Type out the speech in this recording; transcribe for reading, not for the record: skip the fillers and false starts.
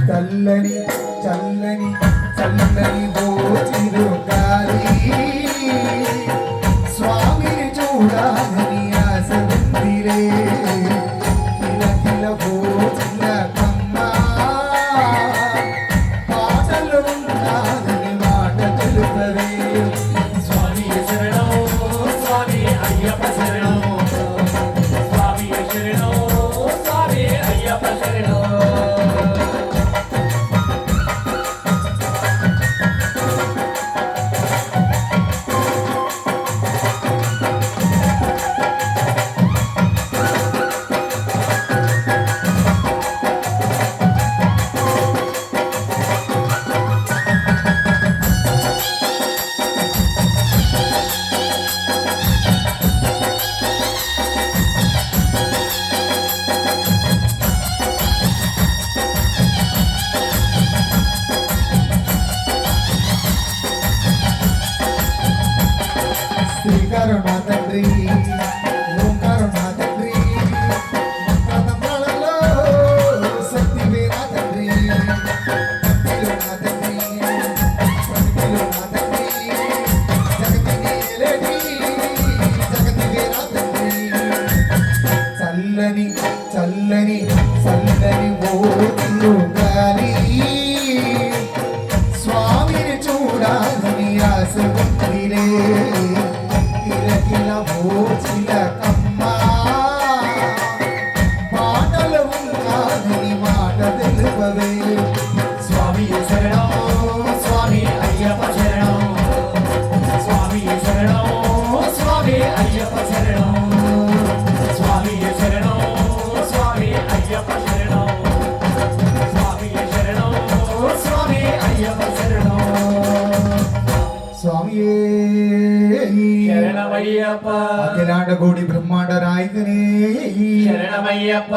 చల్లని చల్లని చల్లని ఓచిరు గాలి స్వామిని చూడాలని ఆశ ఉందిరే కిల కిల ఓచిల కమ్మ పాటలు ఉండాలని మాట తెలుపవే స్వామి శరణం స్వామి అయ్యప్ప శరణం స్వామి శరణం స్వామి అయ్యప్ప శరణం శ్రీకారు నా తండ్రి ఓంకారు నా తండ్రి మంత్రాలలో శక్తివే నా తండ్రి భక్తిలో నా తండ్రి భక్తిలో నా తండ్రి జగతిని ఏలేటి జగతివే నా తండ్రి చల్లని చల్లని చల్లని ఓ గాలి స్వామిని చూడాలని ఆశ ఉందిరే ఓచిల కమ్మ పాటలు ఉన్నాదని మాట తెలుపవే స్వామి శరణం స్వామి అయ్యప్ప శరణం స్వామి శరణం స్వామి అయ్యప్ప శరణం స్వామి శరణం స్వామి అయ్యప్ప శరణం స్వామి శరణం స్వామి అయ్యప్ప శరణం స్వామియే శరణమయ్యప్ప అఖిలాండ కోటి బ్రహ్మాండ నాయకనే శరణమయ్యప్ప